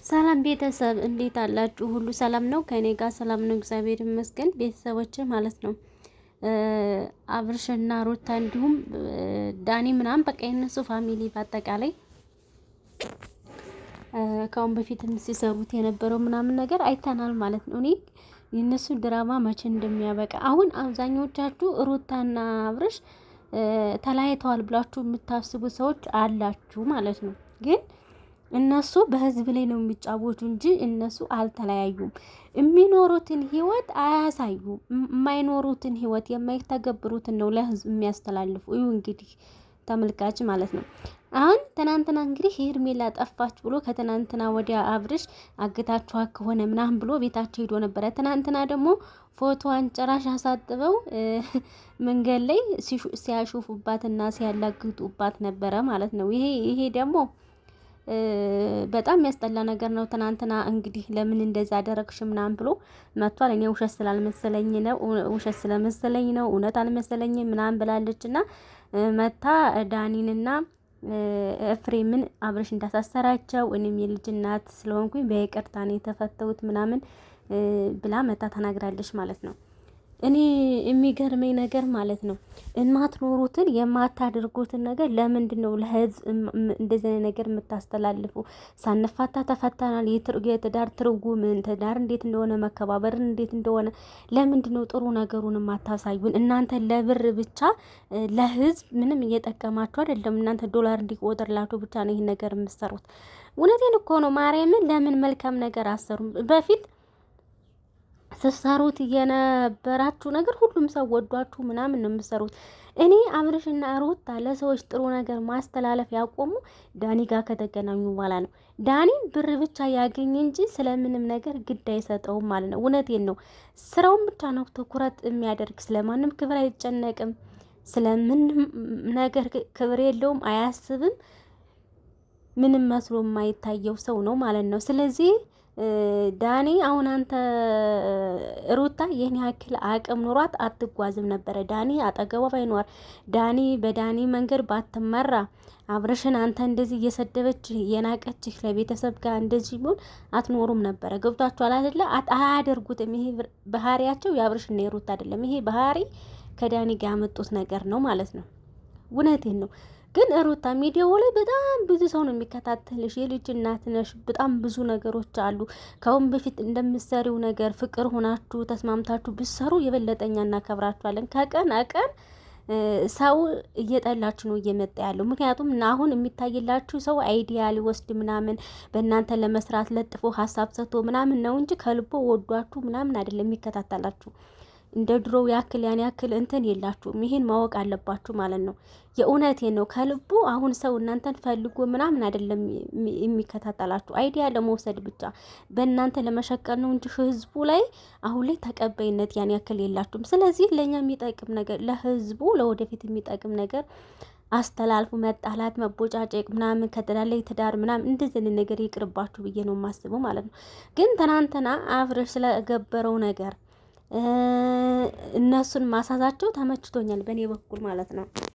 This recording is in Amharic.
ሰላም ቤተሰብ እንዴት አላችሁ? ሁሉ ሰላም ነው? ከኔ ጋር ሰላም ነው፣ እግዚአብሔር ይመስገን። ቤተሰቦች ማለት ነው አብርሽና ሩታ እንዲሁም ዳኒ ምናምን በቃ የነሱ ፋሚሊ በአጠቃላይ ከአሁን በፊትም ሲሰሩት የነበረው ምናምን ነገር አይተናል ማለት ነው። እኔ የነሱ ድራማ መቼ እንደሚያበቃ አሁን አብዛኞቻችሁ ሩታና አብርሽ ተለያይተዋል ብላችሁ የምታስቡ ሰዎች አላችሁ ማለት ነው። ግን እነሱ በህዝብ ላይ ነው የሚጫወቱ እንጂ እነሱ አልተለያዩም። የሚኖሩትን ህይወት አያሳዩም። የማይኖሩትን ህይወት የማይተገብሩትን ነው ለህዝብ የሚያስተላልፉ። እዩ እንግዲህ ተመልካች ማለት ነው። አሁን ትናንትና እንግዲህ ሄርሜላ ጠፋች ብሎ ከትናንትና ወዲያ አብርሽ አግታችኋት ከሆነ ምናምን ብሎ ቤታቸው ሄዶ ነበረ። ትናንትና ደግሞ ፎቶዋን ጭራሽ አሳጥበው መንገድ ላይ ሲያሹፉባትና ሲያላግጡባት ነበረ ማለት ነው። ይሄ ደግሞ በጣም የሚያስጠላ ነገር ነው። ትናንትና እንግዲህ ለምን እንደዛ አደረግሽ ምናምን ብሎ መጥቷል። እኔ ውሸት ስለመሰለኝ ነው እውነት አልመሰለኝም ምናምን ብላለችና መታ ዳኒንና ኤፍሬምን አብርሽ እንዳሳሰራቸው እኔም የልጅ እናት ስለሆንኩኝ በይቅርታ ነው የተፈተውት ምናምን ብላ መታ ተናግራለች ማለት ነው። እኔ የሚገርመኝ ነገር ማለት ነው የማትኖሩትን የማታደርጉትን ነገር ለምንድን ነው ለህዝብ እንደዚህ ነገር የምታስተላልፉ? ሳንፋታ ተፈተናል። የትዳር ትርጉምን ትዳር እንዴት እንደሆነ መከባበርን እንዴት እንደሆነ ለምንድን ነው ጥሩ ነገሩን የማታሳዩን? እናንተ ለብር ብቻ ለህዝብ ምንም እየጠቀማችሁ አይደለም። እናንተ ዶላር እንዲቆጥርላችሁ ብቻ ነው ይሄን ነገር የምትሰሩት። እውነቴን እኮ ነው ማርያምን። ለምን መልካም ነገር አሰሩም? በፊት ስትሰሩት የነበራችሁ ነገር ሁሉም ሰው ወዷችሁ ምናምን ነው የምትሰሩት። እኔ አብርሽና ሩታ ለሰዎች ጥሩ ነገር ማስተላለፍ ያቆሙ ዳኒ ጋር ከተገናኙ በኋላ ነው። ዳኒ ብር ብቻ ያገኝ እንጂ ስለምንም ነገር ግድ አይሰጠውም ማለት ነው። እውነቴን ነው። ስራውን ብቻ ነው ትኩረት የሚያደርግ። ስለማንም ክብር አይጨነቅም። ስለምንም ነገር ክብር የለውም፣ አያስብም። ምንም መስሎ የማይታየው ሰው ነው ማለት ነው። ስለዚህ ዳኒ አሁን አንተ ሩታ ይህን ያክል አቅም ኑሯት አትጓዝም ነበረ። ዳኒ አጠገቧ ባይኖር ዳኒ በዳኒ መንገድ ባትመራ አብርሽን አንተ እንደዚህ እየሰደበች የናቀችህ ለቤተሰብ ጋር እንደዚህ ቢሆን አትኖሩም ነበረ። ገብቷችኋል አይደለ? አያደርጉትም። ይሄ ባህሪያቸው የአብርሽና የሩታ አይደለም። ይሄ ባህሪ ከዳኒ ጋር ያመጡት ነገር ነው ማለት ነው። እውነቴን ነው። ግን ሩታ ሚዲያው ላይ በጣም ብዙ ሰው ነው የሚከታተልሽ። የልጅ እናት ነሽ። በጣም ብዙ ነገሮች አሉ። ከአሁን በፊት እንደምትሰሪው ነገር ፍቅር ሆናችሁ ተስማምታችሁ ብትሰሩ የበለጠኛ እናከብራችኋለን። ከቀን አቀን ሰው እየጠላችሁ ነው እየመጣ ያለው። ምክንያቱም አሁን የሚታይላችሁ ሰው አይዲያ ሊወስድ ምናምን በእናንተ ለመስራት ለጥፎ ሀሳብ ሰጥቶ ምናምን ነው እንጂ ከልቦ ወዷችሁ ምናምን አይደለም የሚከታተላችሁ። እንደ ድሮው ያክል ያን ያክል እንትን የላችሁም። ይሄን ማወቅ አለባችሁ ማለት ነው። የእውነቴን ነው። ከልቡ አሁን ሰው እናንተን ፈልጎ ምናምን አይደለም የሚከታተላችሁ፣ አይዲያ ለመውሰድ ብቻ በእናንተ ለመሸቀል ነው እንጂ ህዝቡ ላይ አሁን ላይ ተቀባይነት ያን ያክል የላችሁም። ስለዚህ ለእኛ የሚጠቅም ነገር ለህዝቡ ለወደፊት የሚጠቅም ነገር አስተላልፉ። መጣላት፣ መቦጫጨቅ ምናምን ከትዳር ላይ ትዳር ምናምን እንደዚህ ነገር ይቅርባችሁ ብዬ ነው የማስበው ማለት ነው። ግን ትናንትና አብርሽ ስለገበረው ነገር እነሱን ማሳዛቸው ተመችቶኛል በእኔ በኩል ማለት ነው።